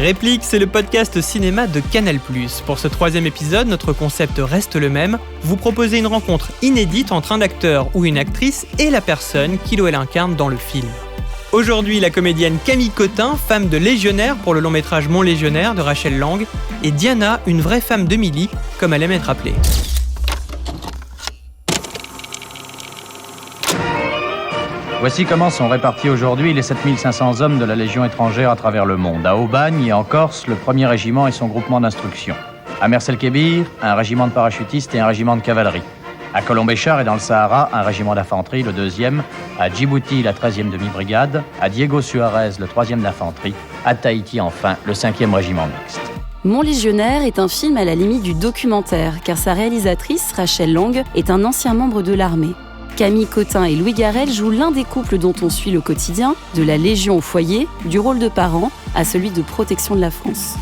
Réplique, c'est le podcast cinéma de Canal+. Pour ce 3e épisode, notre concept reste le même. Vous proposez une rencontre inédite entre un acteur ou une actrice et la personne qu'il ou elle incarne dans le film. Aujourd'hui, la comédienne Camille Cotin, femme de légionnaire pour le long-métrage Mon Légionnaire de Rachel Lang, et Diana, une vraie femme de Milly, comme elle aime être appelée. Voici comment sont répartis aujourd'hui les 7500 hommes de la Légion étrangère à travers le monde. À Aubagne et en Corse, le 1er régiment et son groupement d'instruction. À Mers-el-Kébir, un régiment de parachutistes et un régiment de cavalerie. À Colombéchar et dans le Sahara, un régiment d'infanterie, le 2e. À Djibouti, la 13e demi-brigade. À Diego Suarez, le 3e d'infanterie. À Tahiti, enfin, le 5e régiment mixte. Mon Légionnaire est un film à la limite du documentaire, car sa réalisatrice, Rachel Lang, est un ancien membre de l'armée. Camille Cotin et Louis Garrel jouent l'un des couples dont on suit le quotidien, de la Légion au foyer, du rôle de parent à celui de protection de la France.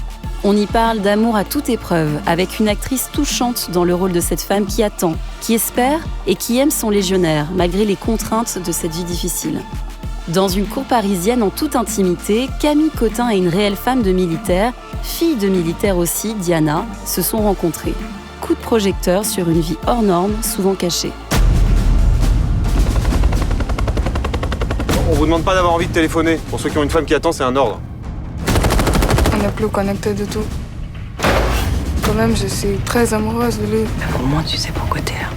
On y parle d'amour à toute épreuve, avec une actrice touchante dans le rôle de cette femme qui attend, qui espère et qui aime son légionnaire, malgré les contraintes de cette vie difficile. Dans une cour parisienne en toute intimité, Camille Cotin et une réelle femme de militaire, fille de militaire aussi, Diana, se sont rencontrées. Coup de projecteur sur une vie hors norme, souvent cachée. On vous demande pas d'avoir envie de téléphoner. Pour ceux qui ont une femme qui attend, c'est un ordre. On n'est plus connecté du tout. Quand même, je suis très amoureuse de lui. Au moins, tu sais pourquoi t'es là.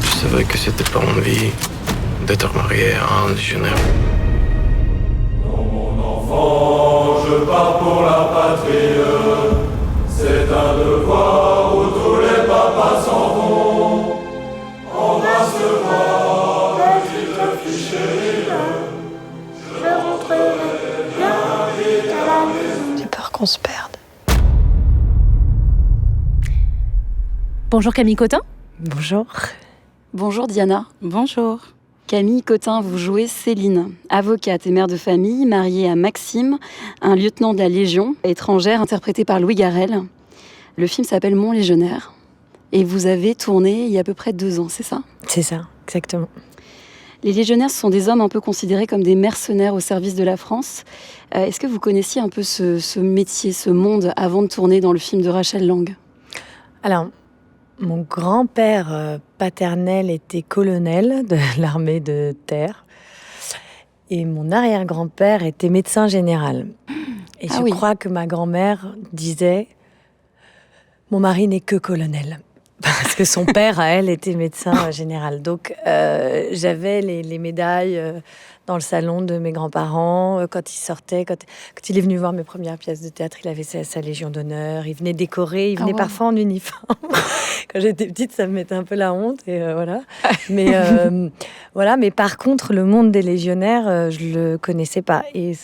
Je savais que c'était pas mon vie d'être marié à un légionnaire. Mon enfant, je pars pour la patrie. C'est un devoir où tous les papas s'en vont. On va se voir, petite fille chérie. Je rentrerai bien vite à la maison. J'ai peur qu'on se perde. Bonjour Camille Cotin. Bonjour. Bonjour Diana. Bonjour. Camille Cotin, vous jouez Céline, avocate et mère de famille, mariée à Maxime, un lieutenant de la Légion étrangère interprété par Louis Garrel. Le film s'appelle Mon Légionnaire. Et vous avez tourné il y a à peu près 2 ans, c'est ça ? C'est ça, exactement. Les légionnaires, ce sont des hommes un peu considérés comme des mercenaires au service de la France. Est-ce que vous connaissiez un peu ce métier, ce monde, avant de tourner dans le film de Rachel Lang ? Alors, mon grand-père paternel était colonel de l'armée de terre. Et mon arrière-grand-père était médecin général. Et je crois que ma grand-mère disait « Mon mari n'est que colonel ». Parce que son père, à elle, était médecin général. Donc, j'avais les médailles dans le salon de mes grands-parents. Quand il sortait, quand il est venu voir mes premières pièces de théâtre, il avait sa Légion d'honneur. Il venait décorer, il venait parfois en uniforme. Quand j'étais petite, ça me mettait un peu la honte. Et voilà. Mais, voilà. Mais par contre, le monde des légionnaires, je le connaissais pas. Et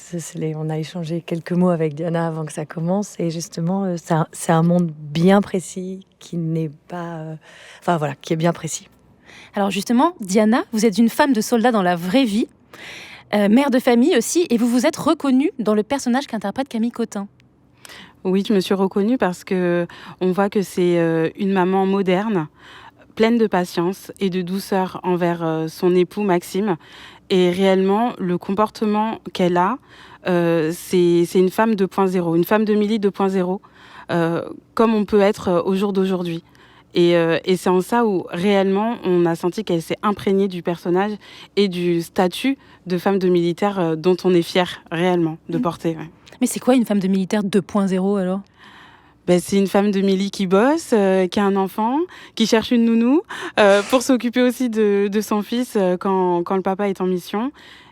on a échangé quelques mots avec Diana avant que ça commence. Et justement, c'est un monde bien précis qui n'est pas... qui est bien précis. Alors justement, Diana, vous êtes une femme de soldat dans la vraie vie, mère de famille aussi, et vous vous êtes reconnue dans le personnage qu'interprète Camille Cotin. Oui, je me suis reconnue parce que on voit que c'est une maman moderne, pleine de patience et de douceur envers son époux Maxime. Et réellement, le comportement qu'elle a, c'est une femme 2.0, une femme de Milly 2.0, comme on peut être au jour d'aujourd'hui. Et c'est en ça où réellement on a senti qu'elle s'est imprégnée du personnage et du statut de femme de militaire dont on est fier réellement de porter. Ouais. Mais c'est quoi une femme de militaire 2.0 alors ? C'est une femme de Milly qui bosse, qui a un enfant, qui cherche une nounou, pour s'occuper aussi de son fils quand le papa est en mission.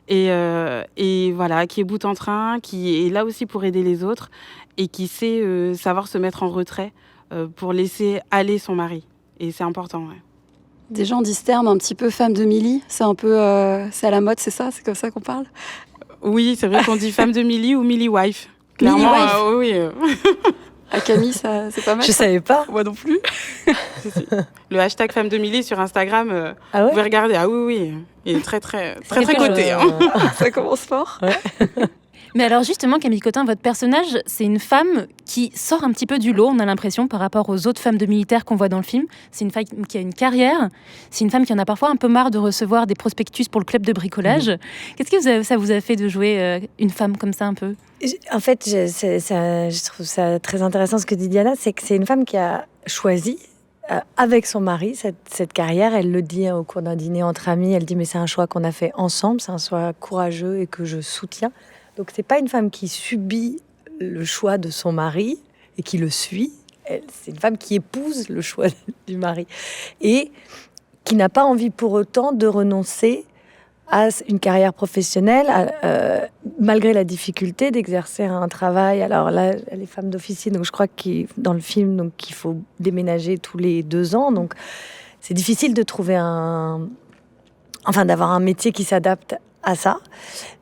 Et voilà, qui est bout en train, qui est là aussi pour aider les autres et qui sait savoir se mettre en retrait pour laisser aller son mari. Et c'est important, ouais. Des gens disent ce terme un petit peu femme de Milly, c'est un peu... c'est à la mode, c'est ça ? C'est comme ça qu'on parle ? Oui, c'est vrai qu'on dit femme de Milly ou Milly wife. Clairement, oui. À Camille, ça, c'est pas mal. Je savais pas. Moi non plus. Le hashtag femme de Milly sur Instagram, vous pouvez regarder. Ah oui. Il est très coté. Ça commence fort. Ouais. Mais alors justement, Camille Cotin, votre personnage, c'est une femme qui sort un petit peu du lot, on a l'impression, par rapport aux autres femmes de militaires qu'on voit dans le film. C'est une femme qui a une carrière, c'est une femme qui en a parfois un peu marre de recevoir des prospectus pour le club de bricolage. Qu'est-ce que ça vous a fait de jouer une femme comme ça un peu ? En fait, je trouve ça très intéressant ce que dit Diana, c'est que c'est une femme qui a choisi avec son mari cette carrière. Elle le dit au cours d'un dîner entre amis, elle dit mais c'est un choix qu'on a fait ensemble, c'est un choix courageux et que je soutiens. Donc c'est pas une femme qui subit le choix de son mari et qui le suit. C'est une femme qui épouse le choix du mari et qui n'a pas envie pour autant de renoncer à une carrière professionnelle, malgré la difficulté d'exercer un travail. Alors là, elle est femme d'officine, donc je crois que dans le film, donc, qu'il faut déménager tous les 2 ans. Donc c'est difficile de trouver d'avoir un métier qui s'adapte à ça.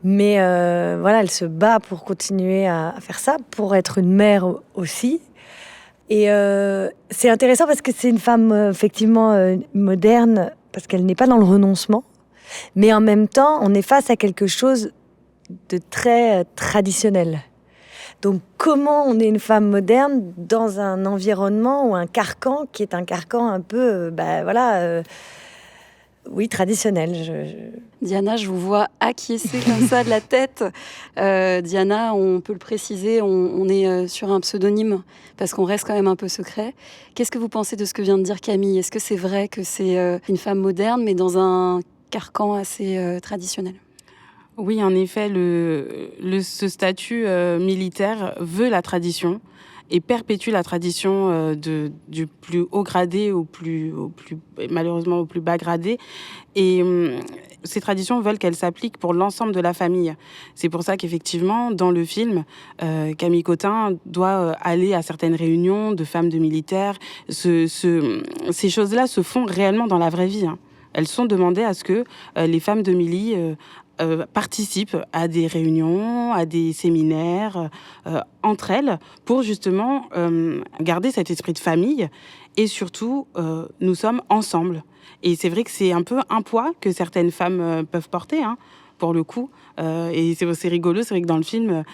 Mais voilà, elle se bat pour continuer à faire ça, pour être une mère aussi. Et c'est intéressant parce que c'est une femme effectivement moderne, parce qu'elle n'est pas dans le renoncement. Mais en même temps, on est face à quelque chose de très traditionnel. Donc, comment on est une femme moderne dans un environnement ou un carcan qui est un carcan un peu, traditionnel. Diana, je vous vois acquiescer comme ça de la tête. Diana, on peut le préciser, on est sur un pseudonyme parce qu'on reste quand même un peu secret. Qu'est-ce que vous pensez de ce que vient de dire Camille ? Est-ce que c'est vrai que c'est une femme moderne, mais dans un carcan assez traditionnel ? Oui, en effet, ce statut militaire veut la tradition et perpétue la tradition du plus haut gradé malheureusement au plus bas gradé. Et ces traditions veulent qu'elles s'appliquent pour l'ensemble de la famille. C'est pour ça qu'effectivement, dans le film, Camille Cotin doit aller à certaines réunions de femmes de militaires. Ces choses-là se font réellement dans la vraie vie, hein. Elles sont demandées à ce que les femmes de Mili participent à des réunions, à des séminaires entre elles pour justement garder cet esprit de famille et surtout nous sommes ensemble. Et c'est vrai que c'est un peu un poids que certaines femmes peuvent porter, hein, pour le coup. Et c'est rigolo, c'est vrai que dans le film,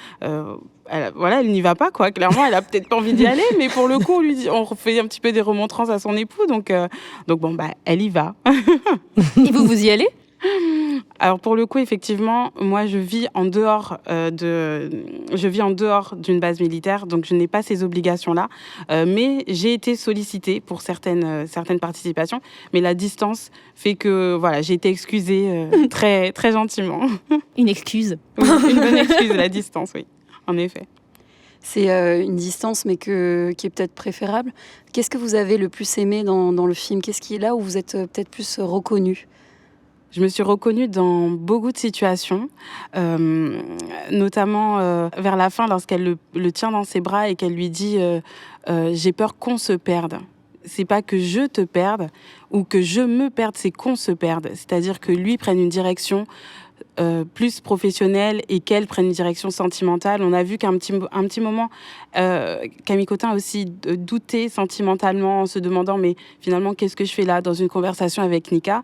elle n'y va pas, quoi. Clairement, elle a peut-être pas envie d'y aller, mais pour le coup, on fait un petit peu des remontrances à son époux, donc bon, elle y va. Et vous y allez ? Alors pour le coup, effectivement, moi je vis en dehors d'une base militaire, donc je n'ai pas ces obligations-là. Mais j'ai été sollicitée pour certaines participations, mais la distance fait que voilà, j'ai été excusée très très gentiment. Une excuse. Oui, une bonne excuse, la distance, oui, en effet. C'est une distance, mais qui est peut-être préférable. Qu'est-ce que vous avez le plus aimé dans le film ? Qu'est-ce qui est là où vous êtes peut-être plus reconnue ? Je me suis reconnue dans beaucoup de situations, notamment vers la fin, lorsqu'elle le tient dans ses bras et qu'elle lui dit j'ai peur qu'on se perde. C'est pas que je te perde ou que je me perde, c'est qu'on se perde. C'est-à-dire que lui prenne une direction plus professionnelle et qu'elle prenne une direction sentimentale. On a vu qu'un petit moment, Camille Cotin a aussi douté sentimentalement en se demandant mais finalement qu'est-ce que je fais là dans une conversation avec Nika ?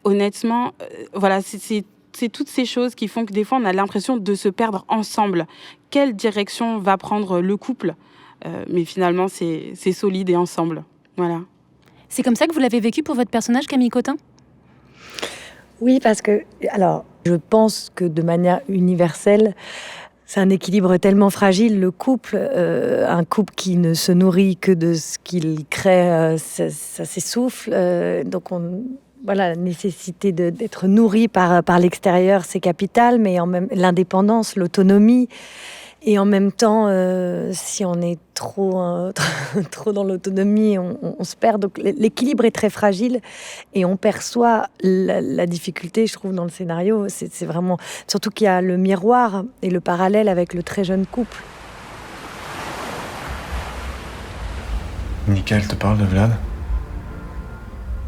Honnêtement, voilà, c'est toutes ces choses qui font que des fois, on a l'impression de se perdre ensemble. Quelle direction va prendre le couple ? Mais finalement, c'est solide et ensemble. Voilà. C'est comme ça que vous l'avez vécu pour votre personnage, Camille Cotin ? Oui, parce que, alors, je pense que de manière universelle, c'est un équilibre tellement fragile, le couple. Un couple qui ne se nourrit que de ce qu'il crée, ça s'essouffle. Donc, la nécessité d'être nourri par l'extérieur, c'est capital, mais l'indépendance, l'autonomie. Et en même temps, si on est trop dans l'autonomie, on se perd. Donc l'équilibre est très fragile et on perçoit la difficulté, je trouve, dans le scénario. C'est vraiment... Surtout qu'il y a le miroir et le parallèle avec le très jeune couple. Nika, elle te parle de Vlad ?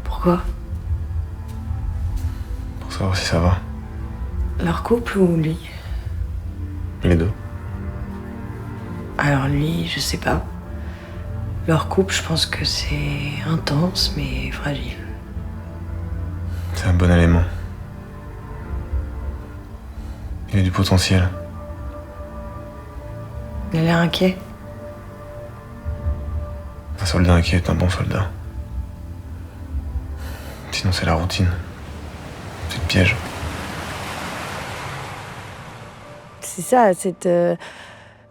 Pourquoi ? Pour savoir si ça va. Leur couple ou lui ? Les deux. Alors lui, je sais pas. Leur couple, je pense que c'est intense, mais fragile. C'est un bon élément. Il a du potentiel. Il a l'air inquiet. Un soldat inquiet est un bon soldat. Sinon, c'est la routine. C'est le piège. c'est ça, cette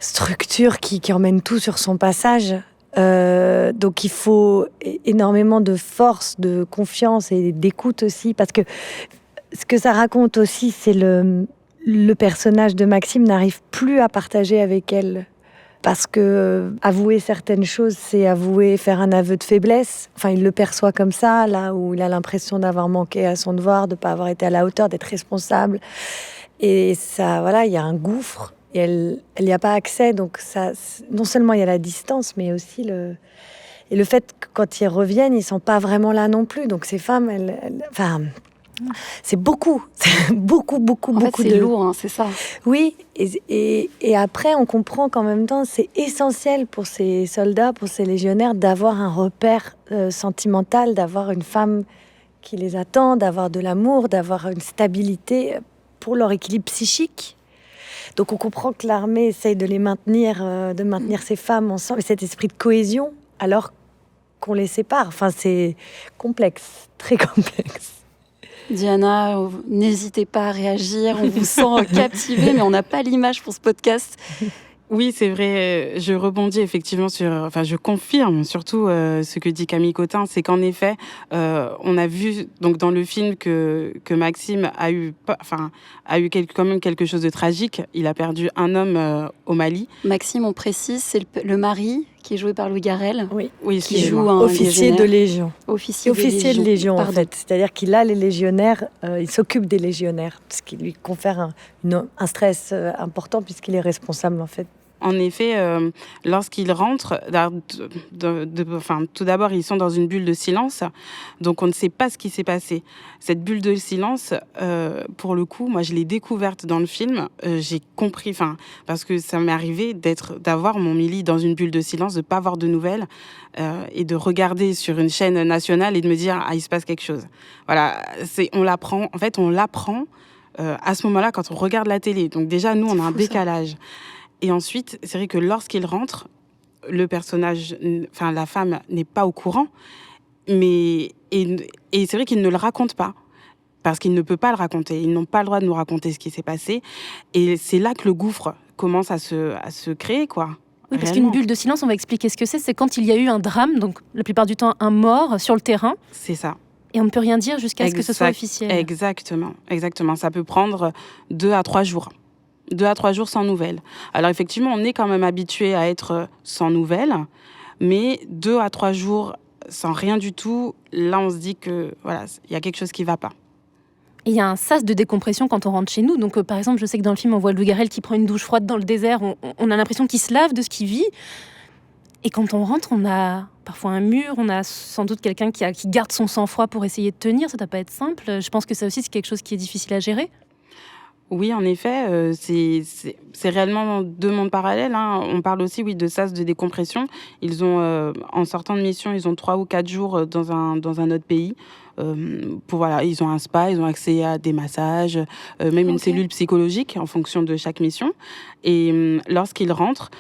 structure qui emmène tout sur son passage. Donc il faut énormément de force, de confiance et d'écoute aussi, parce que ce que ça raconte aussi, c'est le personnage de Maxime n'arrive plus à partager avec elle. Parce que avouer certaines choses, c'est faire un aveu de faiblesse. Enfin, il le perçoit comme ça, là où il a l'impression d'avoir manqué à son devoir, de ne pas avoir été à la hauteur, d'être responsable. Et ça, voilà, il y a un gouffre. Et elle n'y a pas accès. Donc, ça, non seulement il y a la distance, mais aussi le fait que quand ils reviennent, ils ne sont pas vraiment là non plus. Donc, ces femmes, c'est beaucoup. En fait, c'est lourd, hein, c'est ça. Oui, et après, on comprend qu'en même temps, c'est essentiel pour ces soldats, pour ces légionnaires, d'avoir un repère sentimental, d'avoir une femme qui les attend, d'avoir de l'amour, d'avoir une stabilité pour leur équilibre psychique. Donc on comprend que l'armée essaye de maintenir ces femmes ensemble, et cet esprit de cohésion, alors qu'on les sépare. Enfin, c'est complexe, très complexe. Diana, n'hésitez pas à réagir, on vous sent captivée, mais on n'a pas l'image pour ce podcast. Oui, c'est vrai. Je rebondis effectivement je confirme surtout ce que dit Camille Cotin, c'est qu'en effet, on a vu donc dans le film que Maxime a eu quand même quelque chose de tragique. Il a perdu un homme au Mali. Maxime, on précise, c'est le mari qui est joué par Louis Garrel, oui, qui joue un officier de Légion. Officier de Légion, en fait. C'est-à-dire qu'il a les légionnaires, il s'occupe des légionnaires, ce qui lui confère un stress important puisqu'il est responsable, en fait. En effet, lorsqu'ils rentrent, tout d'abord, ils sont dans une bulle de silence, donc on ne sait pas ce qui s'est passé. Cette bulle de silence, pour le coup, moi, je l'ai découverte dans le film. J'ai compris, parce que ça m'est arrivé d'avoir mon Milly dans une bulle de silence, de ne pas avoir de nouvelles, et de regarder sur une chaîne nationale et de me dire, il se passe quelque chose. Voilà, on l'apprend à ce moment-là quand on regarde la télé. Donc déjà, nous, on a un décalage. Ça. Et ensuite, c'est vrai que lorsqu'il rentre, le personnage, la femme n'est pas au courant, et c'est vrai qu'il ne le raconte pas, parce qu'il ne peut pas le raconter. Ils n'ont pas le droit de nous raconter ce qui s'est passé. Et c'est là que le gouffre commence à se créer, quoi. Oui, parce qu'une bulle de silence, on va expliquer ce que c'est. C'est quand il y a eu un drame, donc la plupart du temps un mort sur le terrain. C'est ça. Et on ne peut rien dire jusqu'à ce que ce soit officiel. Exactement. Ça peut prendre 2 à 3 jours. 2 à 3 jours sans nouvelles. Alors effectivement, on est quand même habitué à être sans nouvelles, mais 2 à 3 jours sans rien du tout, là on se dit que voilà, il y a quelque chose qui ne va pas. Et il y a un sas de décompression quand on rentre chez nous. Donc par exemple, je sais que dans le film, on voit Louis Garrel qui prend une douche froide dans le désert. On a l'impression qu'il se lave de ce qu'il vit. Et quand on rentre, on a parfois un mur, on a sans doute quelqu'un qui garde son sang-froid pour essayer de tenir. Ça ne doit pas être simple. Je pense que ça aussi, c'est quelque chose qui est difficile à gérer. Oui, en effet, c'est réellement 2 mondes parallèles. Hein. On parle aussi, de sas de décompression. Ils ont, en sortant de mission, ils ont 3 ou 4 jours dans un autre pays. Ils ont un spa, ils ont accès à des massages, même une cellule psychologique en fonction de chaque mission. Et lorsqu'ils rentrent,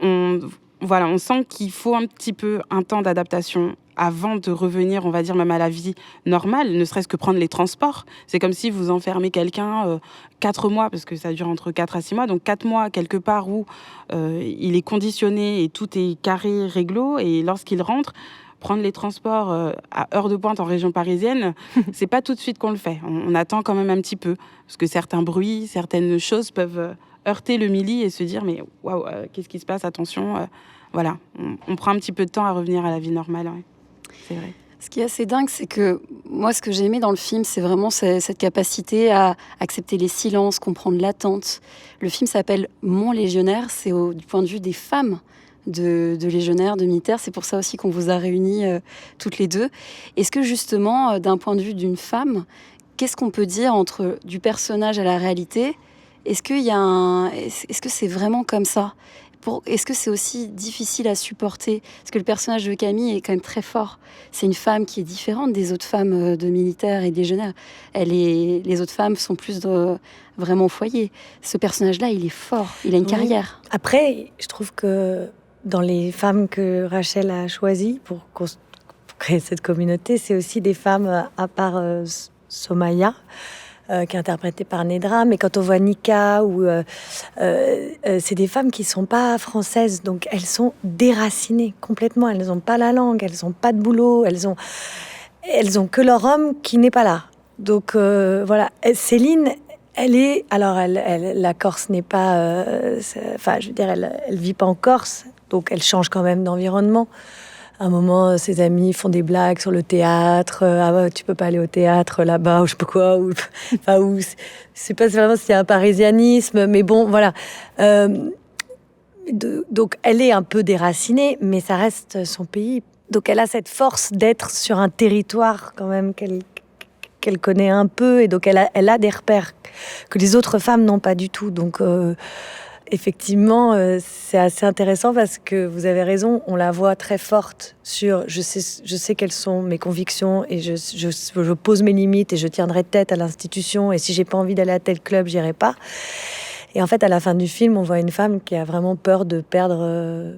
on sent qu'il faut un petit peu un temps d'adaptation avant de revenir, on va dire, même à la vie normale, ne serait-ce que prendre les transports. C'est comme si vous enfermez quelqu'un 4 mois, parce que ça dure entre 4 à 6 mois, donc 4 mois quelque part où il est conditionné et tout est carré, réglo, et lorsqu'il rentre, prendre les transports à heure de pointe en région parisienne, c'est pas tout de suite qu'on le fait. On attend quand même un petit peu, parce que certains bruits, certaines choses peuvent heurter le Milly et se dire, mais waouh, qu'est-ce qui se passe, attention. Voilà, on prend un petit peu de temps à revenir à la vie normale, ouais. C'est vrai. Ce qui est assez dingue, c'est que moi, ce que j'ai aimé dans le film, c'est vraiment cette capacité à accepter les silences, comprendre l'attente. Le film s'appelle Mon légionnaire, c'est du point de vue des femmes de légionnaires, de militaires. C'est pour ça aussi qu'on vous a réunis toutes les deux. Est-ce que justement, d'un point de vue d'une femme, qu'est-ce qu'on peut dire entre du personnage à la réalité ? Est-ce que c'est vraiment comme ça ? Est-ce que c'est aussi difficile à supporter ? Parce que le personnage de Camille est quand même très fort. C'est une femme qui est différente des autres femmes de militaires et de légionnaires. Les autres femmes sont plus vraiment au foyer. Ce personnage-là, il est fort. Il a une carrière. Après, je trouve que dans les femmes que Rachel a choisies pour créer cette communauté, c'est aussi des femmes, à part Somaya, qui est interprétée par Nedra. Mais quand on voit Nika, c'est des femmes qui ne sont pas françaises, donc elles sont déracinées complètement. Elles n'ont pas la langue, elles n'ont pas de boulot, elles ont que leur homme qui n'est pas là. Donc voilà, Céline, la Corse n'est pas... elle vit pas en Corse, donc elle change quand même d'environnement. À un moment, ses amis font des blagues sur le théâtre. Tu peux pas aller au théâtre là-bas, ou je sais pas quoi. C'est pas vraiment s'il y a un parisianisme, mais bon, voilà. Donc, elle est un peu déracinée, mais ça reste son pays. Donc, elle a cette force d'être sur un territoire quand même qu'elle connaît un peu, et donc elle a des repères que les autres femmes n'ont pas du tout. Donc effectivement, c'est assez intéressant parce que vous avez raison, on la voit très forte sur je sais quelles sont mes convictions et je pose mes limites et je tiendrai tête à l'institution, et si j'ai pas envie d'aller à tel club, j'irai pas. Et en fait, à la fin du film, on voit une femme qui a vraiment peur de perdre,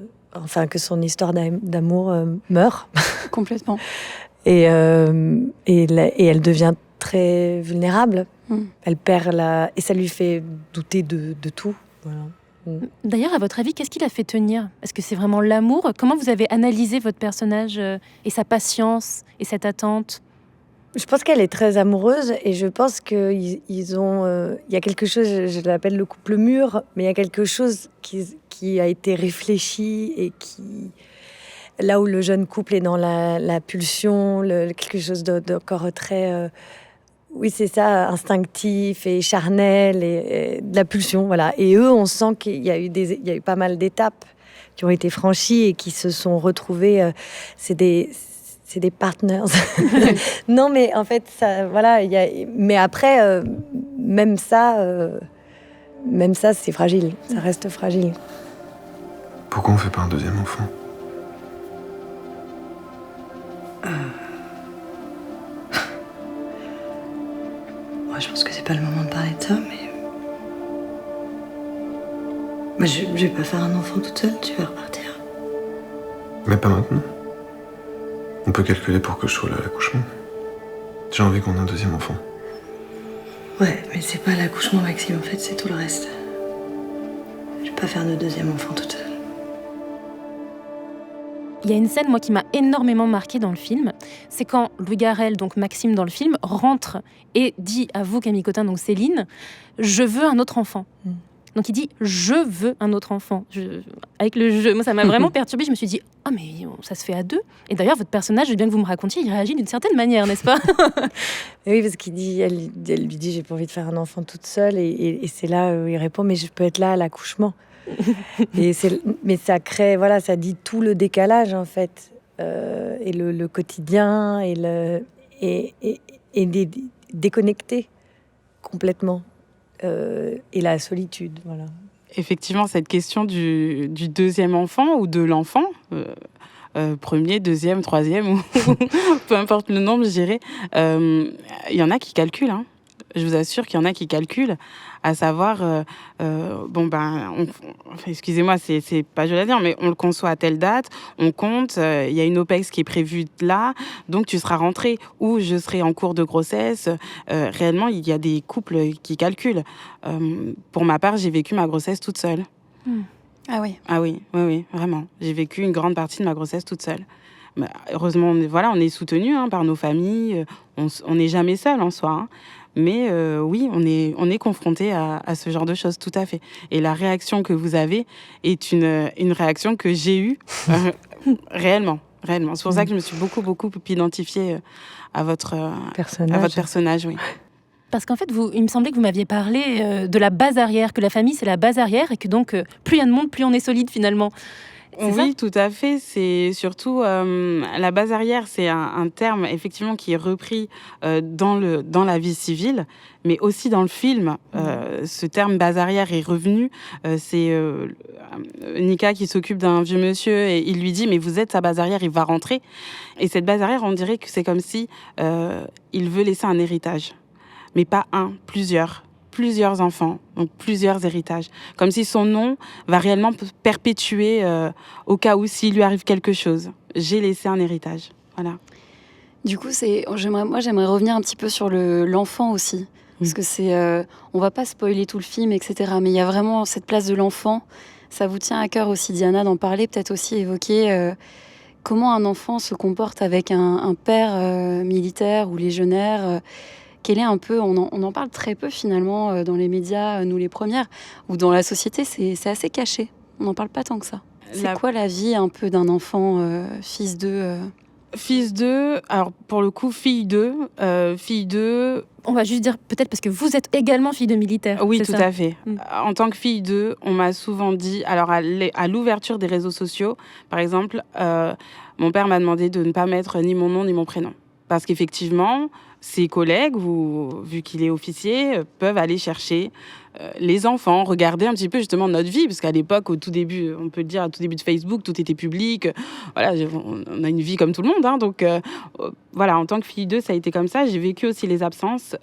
que son histoire d'amour meurt. Complètement. Et elle devient très vulnérable. Elle perd et ça lui fait douter de tout. Voilà. D'ailleurs, à votre avis, qu'est-ce qui l'a fait tenir ? Est-ce que c'est vraiment l'amour ? Comment vous avez analysé votre personnage et sa patience et cette attente ? Je pense qu'elle est très amoureuse, et je pense qu'il y a quelque chose, je l'appelle le couple mûr, mais il y a quelque chose qui a été réfléchi et qui... Là où le jeune couple est dans la pulsion, quelque chose d'encore très... oui, c'est ça, instinctif et charnel, et de la pulsion, voilà. Et eux, on sent qu'il y a eu pas mal d'étapes qui ont été franchies et qui se sont retrouvées. C'est des partners. Non, mais en fait, ça, voilà. Mais après, même ça, c'est fragile. Ça reste fragile. Pourquoi on fait pas un deuxième enfant ? Je pense que c'est pas le moment de parler de ça, mais... je vais pas faire un enfant toute seule, tu vas repartir. Mais pas maintenant. On peut calculer pour que je sois là à l'accouchement. J'ai envie qu'on ait un deuxième enfant. Ouais, mais c'est pas l'accouchement, Maxime, en fait, c'est tout le reste. Je vais pas faire de deuxième enfant toute seule. Il y a une scène, moi, qui m'a énormément marquée dans le film. C'est quand Louis Garrel, donc Maxime dans le film, rentre et dit à vous, Camille Cotin, donc Céline, « Je veux un autre enfant ». Donc il dit « Je veux un autre enfant ». Avec le jeu, moi, ça m'a vraiment perturbée. Je me suis dit « Ah, mais ça se fait à deux ». Et d'ailleurs, votre personnage, je veux bien que vous me racontiez, il réagit d'une certaine manière, n'est-ce pas ? Oui, parce elle lui dit « J'ai pas envie de faire un enfant toute seule ». Et c'est là où il répond « Mais je peux être là à l'accouchement ». Mais ça crée, voilà, ça dit tout le décalage en fait, et le quotidien et déconnecté complètement, et la solitude, voilà. Effectivement, cette question du deuxième enfant ou de l'enfant, premier, deuxième, troisième, ou peu importe le nombre, je dirais, il y en a qui calculent, hein. Je vous assure qu'il y en a qui calculent, à savoir, excusez-moi, c'est pas joli à dire, mais on le conçoit à telle date, on compte, il y a une OPEX qui est prévue là, donc tu seras rentré, ou je serai en cours de grossesse. Réellement, il y a des couples qui calculent. Pour ma part, j'ai vécu ma grossesse toute seule. Ah oui. Ah oui, vraiment. J'ai vécu une grande partie de ma grossesse toute seule. Mais heureusement, on est soutenus par nos familles, on n'est jamais seul en soi, hein. Mais oui, on est confronté à ce genre de choses, tout à fait. Et la réaction que vous avez est une réaction que j'ai eue réellement. C'est pour ça que je me suis beaucoup identifiée à votre personnage, oui. Parce qu'en fait, il me semblait que vous m'aviez parlé de la base arrière, que la famille, c'est la base arrière, et que donc, plus il y a de monde, plus on est solide, finalement. Oui, tout à fait. C'est surtout la base arrière, c'est un terme effectivement qui est repris dans la vie civile, mais aussi dans le film. Ce terme base arrière est revenu. C'est Nika qui s'occupe d'un vieux monsieur et il lui dit « mais vous êtes sa base arrière, il va rentrer ». Et cette base arrière, on dirait que c'est comme si il veut laisser un héritage, mais pas un, plusieurs enfants, donc plusieurs héritages. Comme si son nom va réellement perpétuer au cas où s'il lui arrive quelque chose. J'ai laissé un héritage. Voilà. Du coup, j'aimerais revenir un petit peu sur l'enfant aussi. Parce que on va pas spoiler tout le film, etc. Mais il y a vraiment cette place de l'enfant. Ça vous tient à cœur aussi, Diana, d'en parler, peut-être aussi évoquer comment un enfant se comporte avec un père militaire ou légionnaire. Quel est un peu, on en parle très peu finalement dans les médias, nous les premières, ou dans la société, c'est assez caché. On n'en parle pas tant que ça. C'est quoi la vie un peu d'un enfant fils d'eux Fils d'eux, alors pour le coup, fille d'eux. On va juste dire peut-être parce que vous êtes également fille de militaire. Oui, c'est tout ça à fait. En tant que fille d'eux, on m'a souvent dit, alors à l'ouverture des réseaux sociaux, par exemple, mon père m'a demandé de ne pas mettre ni mon nom ni mon prénom. Parce qu'effectivement, ses collègues, vu qu'il est officier, peuvent aller chercher les enfants, regarder un petit peu justement notre vie, parce qu'à l'époque, au tout début, on peut le dire, au tout début de Facebook, tout était public. Voilà, on a une vie comme tout le monde, hein, donc voilà, en tant que fille d'eux, ça a été comme ça. J'ai vécu aussi les absences,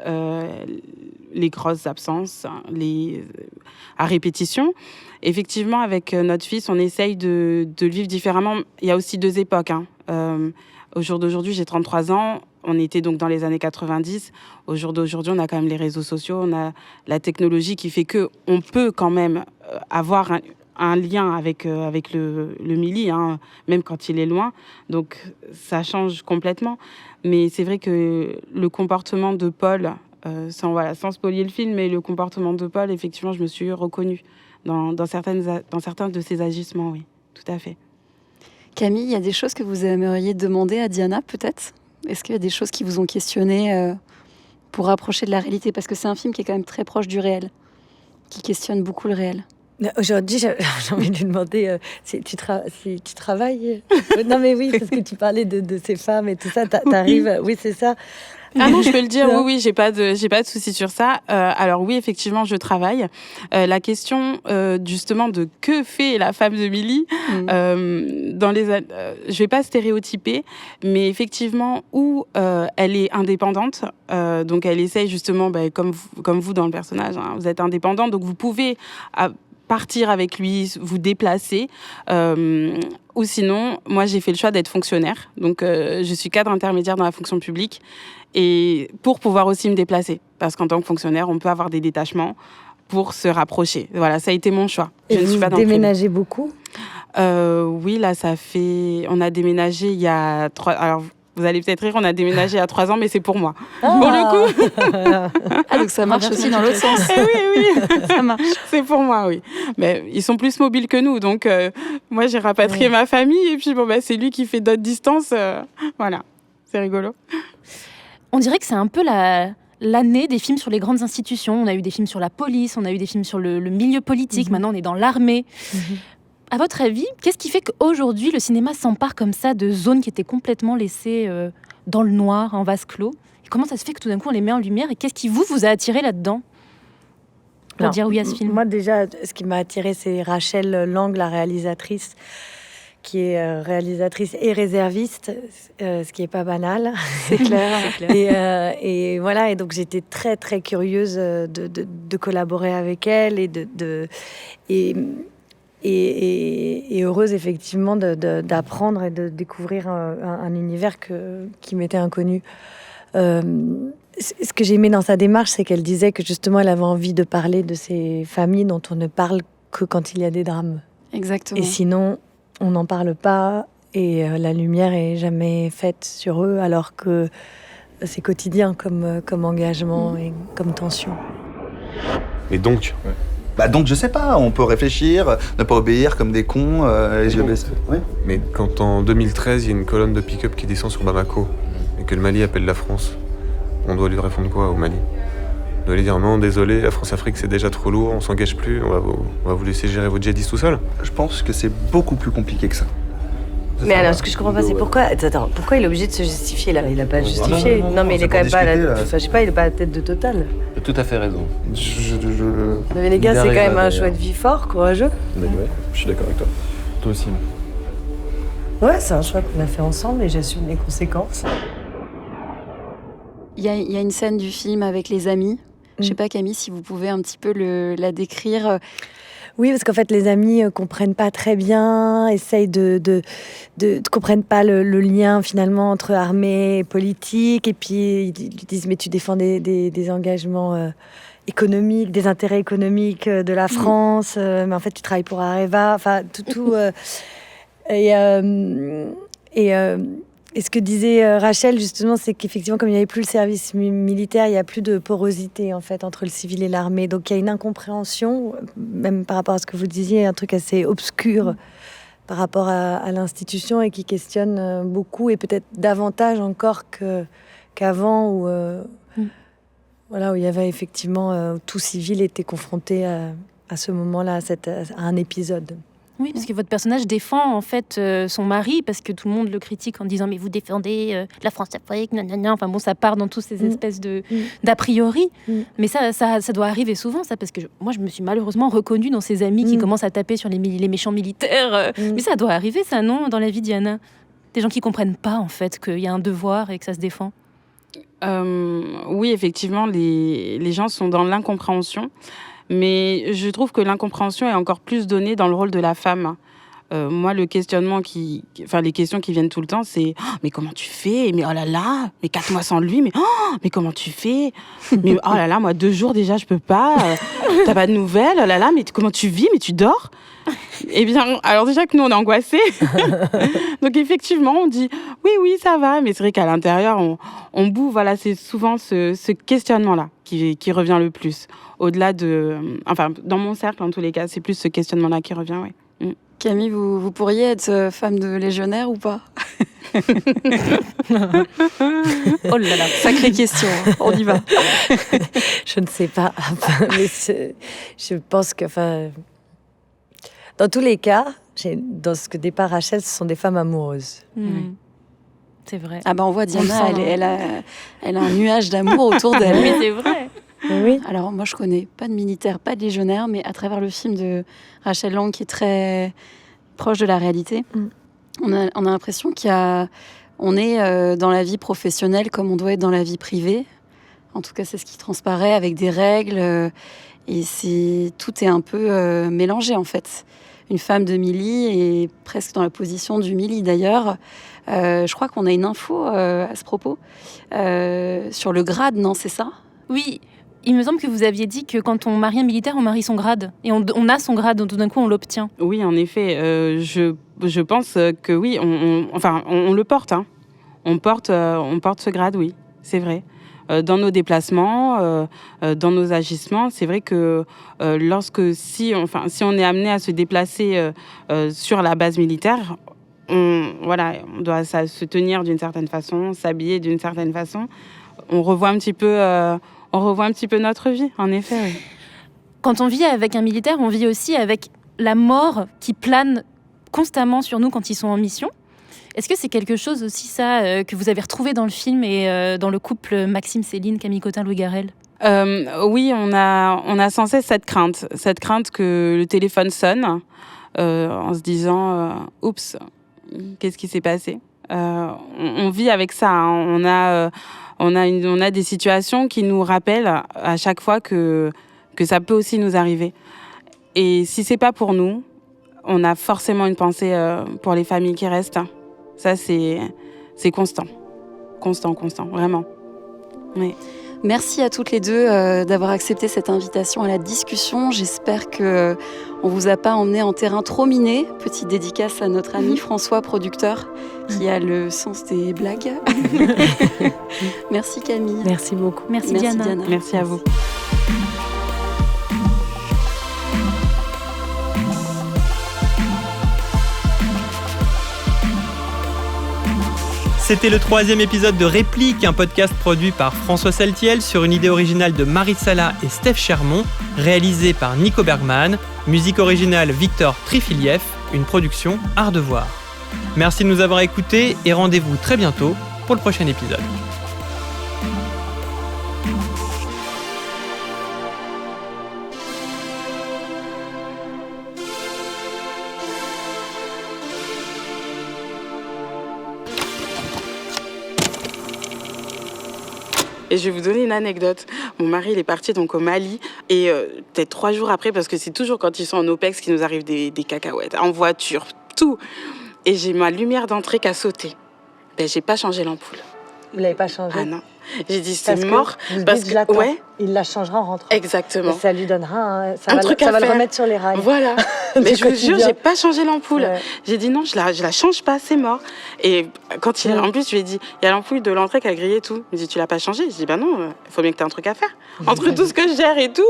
les grosses absences, à répétition. Effectivement, avec notre fils, on essaye de le vivre différemment. Il y a aussi 2 époques. Au jour d'aujourd'hui, j'ai 33 ans. On était donc dans les années 90. Au jour d'aujourd'hui, on a quand même les réseaux sociaux, on a la technologie qui fait qu'on peut quand même avoir un lien avec le mili, hein, même quand il est loin. Donc, ça change complètement. Mais c'est vrai que le comportement de Paul, sans spoiler le film, mais le comportement de Paul, effectivement, je me suis reconnue dans certains de ses agissements, oui, tout à fait. Camille, il y a des choses que vous aimeriez demander à Diana, peut-être ? Est-ce qu'il y a des choses qui vous ont questionné pour rapprocher de la réalité ? Parce que c'est un film qui est quand même très proche du réel, qui questionne beaucoup le réel. Aujourd'hui, j'ai envie de lui demander si tu travailles. Non, mais oui, parce que tu parlais de ces femmes et tout ça. T'arrives. Oui, c'est ça. Ah non, je peux le dire. Oui, j'ai pas de souci sur ça. Alors oui, effectivement, je travaille. La question justement de que fait la femme de Milly je vais pas stéréotyper, mais effectivement où elle est indépendante. Donc elle essaye justement, comme vous dans le personnage, hein, vous êtes indépendante, donc vous pouvez partir avec lui, vous déplacer. Ou sinon, moi, j'ai fait le choix d'être fonctionnaire. Donc, je suis cadre intermédiaire dans la fonction publique. Et pour pouvoir aussi me déplacer. Parce qu'en tant que fonctionnaire, on peut avoir des détachements pour se rapprocher. Voilà, ça a été mon choix. Et vous déménagez beaucoup ? Oui, là, on a déménagé il y a 3... Alors, vous allez peut-être rire, on a déménagé il y a 3 ans, mais c'est pour moi. Pour le coup. Donc ça marche aussi dans l'autre sens. Oui, ça marche. C'est pour moi, oui. Mais ils sont plus mobiles que nous, donc moi j'ai rapatrié ma famille et puis c'est lui qui fait d'autres distances. Voilà, c'est rigolo. On dirait que c'est un peu l'année des films sur les grandes institutions. On a eu des films sur la police, on a eu des films sur le milieu politique. Maintenant, on est dans l'armée. À votre avis, qu'est-ce qui fait qu'aujourd'hui, le cinéma s'empare comme ça de zones qui étaient complètement laissées dans le noir, en vase clos ? Et comment ça se fait que tout d'un coup, on les met en lumière ? Et qu'est-ce qui vous a attiré là-dedans pour dire oui à ce film ? Moi, déjà, ce qui m'a attirée, c'est Rachel Lang, la réalisatrice, qui est réalisatrice et réserviste, ce qui n'est pas banal. C'est clair. Et voilà, et donc j'étais très, très curieuse de collaborer avec elle et heureuse effectivement d'apprendre et de découvrir un univers qui m'était inconnu. Ce que j'ai aimé dans sa démarche, c'est qu'elle disait que justement elle avait envie de parler de ces familles dont on ne parle que quand il y a des drames. Exactement. Et sinon, on n'en parle pas et la lumière est jamais faite sur eux, alors que c'est quotidien comme engagement et comme tension. Et donc donc je sais pas, on peut réfléchir, ne pas obéir comme des cons, les yeux baissés. Ouais. Mais quand en 2013, il y a une colonne de pick-up qui descend sur Bamako et que le Mali appelle la France, on doit lui répondre quoi au Mali ? On doit lui dire non, désolé, la France-Afrique c'est déjà trop lourd, on s'engage plus, on va vous laisser gérer vos djihadistes tout seul ? Je pense que c'est beaucoup plus compliqué que ça. Mais alors, ce que je comprends pas, c'est pourquoi il est obligé de se justifier là ? Il a pas justifié. Non, mais il est quand même pas je sais pas, il est pas à la tête de Total. Tu as tout à fait raison. Mais les gars, c'est quand même un choix de vie fort, courageux. Ouais, je suis d'accord avec toi. Toi aussi. Ouais, c'est un choix qu'on a fait ensemble et j'assume les conséquences. Il y a une scène du film avec les amis. Je sais pas, Camille, si vous pouvez un petit peu la décrire. Oui, parce qu'en fait, les amis comprennent pas très bien, essayent comprennent pas le lien finalement entre armée et politique, et puis ils disent mais tu défends des engagements économiques, des intérêts économiques de la France, mais en fait tu travailles pour Areva, enfin tout. Et ce que disait Rachel, justement, c'est qu'effectivement, comme il n'y avait plus le service militaire, il n'y a plus de porosité, en fait, entre le civil et l'armée. Donc, il y a une incompréhension, même par rapport à ce que vous disiez, un truc assez obscur par rapport à l'institution et qui questionne beaucoup, et peut-être davantage encore qu'avant, où il y avait effectivement... tout civil était confronté à ce moment-là, à un épisode. Oui, parce que votre personnage défend en fait son mari, parce que tout le monde le critique en disant mais vous défendez la France-Afrique, nanana. Enfin bon, ça part dans toutes ces espèces d'a priori. Mais ça doit arriver souvent, ça, parce que moi je me suis malheureusement reconnue dans ces amis qui commencent à taper sur les méchants militaires. Mais ça doit arriver, ça, non, dans la vie, Diana? Des gens qui comprennent pas en fait qu'il y a un devoir et que ça se défend. Oui, effectivement, les gens sont dans l'incompréhension. Mais je trouve que l'incompréhension est encore plus donnée dans le rôle de la femme. Moi, les questions qui viennent tout le temps, c'est mais comment tu fais? Mais oh là là, mais 4 mois sans lui, mais comment tu fais? Mais oh là là, moi 2 jours déjà, je peux pas. T'as pas de nouvelles? Oh là là, mais comment tu vis? Mais tu dors? Eh bien, alors déjà que nous, on est angoissés. Donc effectivement, on dit oui, ça va. Mais c'est vrai qu'à l'intérieur, on boue. Voilà, c'est souvent ce questionnement-là qui revient le plus. Au-delà dans mon cercle, en tous les cas, c'est plus ce questionnement-là qui revient, oui. Camille, vous pourriez être femme de légionnaire ou pas? Oh là là, sacrée question, on y va. Je ne sais pas, mais je pense que, dans tous les cas, dans ce que dépeint Rachel, ce sont des femmes amoureuses. C'est vrai. Ah on voit Diana, elle a un nuage d'amour autour d'elle. Mais c'est vrai. Oui. Alors moi je connais pas de militaire, pas de légionnaire, mais à travers le film de Rachel Lang qui est très proche de la réalité, on a l'impression on est dans la vie professionnelle comme on doit être dans la vie privée. En tout cas c'est ce qui transparaît avec des règles et tout est un peu mélangé en fait. Une femme de Milly est presque dans la position du Milly d'ailleurs. Je crois qu'on a une info à ce propos sur le grade, non, c'est ça? Oui. Il me semble que vous aviez dit que quand on marie un militaire, on marie son grade. Et on a son grade, donc tout d'un coup, on l'obtient. Oui, en effet. Je pense que oui, on le porte. Hein. On porte ce grade, oui, c'est vrai. Dans nos déplacements, dans nos agissements, c'est vrai que si on est amené à se déplacer sur la base militaire, on doit se tenir d'une certaine façon, s'habiller d'une certaine façon. On revoit un petit peu notre vie, en effet. Oui. Quand on vit avec un militaire, on vit aussi avec la mort qui plane constamment sur nous quand ils sont en mission. Est-ce que c'est quelque chose aussi, ça, que vous avez retrouvé dans le film et dans le couple Maxime-Céline, Camille Cottin, Louis Garrel? Oui, on a sans cesse cette crainte que le téléphone sonne en se disant oups, qu'est-ce qui s'est passé? On vit avec ça. Hein. On a des situations qui nous rappellent à chaque fois que ça peut aussi nous arriver. Et si c'est pas pour nous, on a forcément une pensée pour les familles qui restent. Ça, c'est constant. Constant, vraiment. Oui. Merci à toutes les deux d'avoir accepté cette invitation à la discussion. J'espère qu'on ne vous a pas emmené en terrain trop miné. Petite dédicace à notre ami François, producteur, qui a le sens des blagues. Merci Camille. Merci beaucoup. Merci Diana. Merci à vous. C'était le 3e épisode de Réplique, un podcast produit par François Saltiel sur une idée originale de Marie Sala et Steph Chermont, réalisé par Nico Bergman, musique originale Victor Trifiliev, une production Art de Voir. Merci de nous avoir écoutés et rendez-vous très bientôt pour le prochain épisode. Et je vais vous donner une anecdote. Mon mari, il est parti donc au Mali et peut-être 3 jours après, parce que c'est toujours quand ils sont en OPEX qu'il nous arrive des cacahuètes, en voiture, tout. Et j'ai ma lumière d'entrée qui a sauté. Ben, j'ai pas changé l'ampoule. Vous l'avez pas changé? Ah non. J'ai dit c'est mort parce que il la changera en rentrant. Exactement. Et ça lui donnera ça va le remettre sur les rails. Voilà. Mais je vous jure, j'ai pas changé l'ampoule. Ouais. J'ai dit non, je la change pas, c'est mort. Et quand en plus je lui ai dit il y a l'ampoule de l'entrée qui a grillé tout. Il me dit tu l'as pas changée? Je dis bah non, il faut bien que tu aies un truc à faire. Entre tout ce que je gère et tout,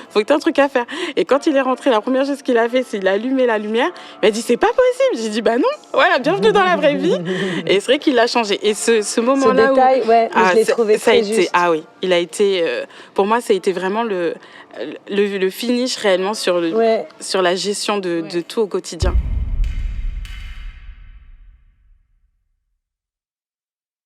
faut que tu aies un truc à faire. Et quand il est rentré, la première chose qu'il a fait, c'est il a allumé la lumière. Il m'a dit c'est pas possible. J'ai dit bah non. Voilà, bienvenue dans la vraie vie. Et c'est vrai qu'il l'a changé. Et ce moment-là ce détail, je l'ai trouvé très juste. Ah oui, il a été pour moi ça a été vraiment le finish réellement sur la gestion de tout au quotidien.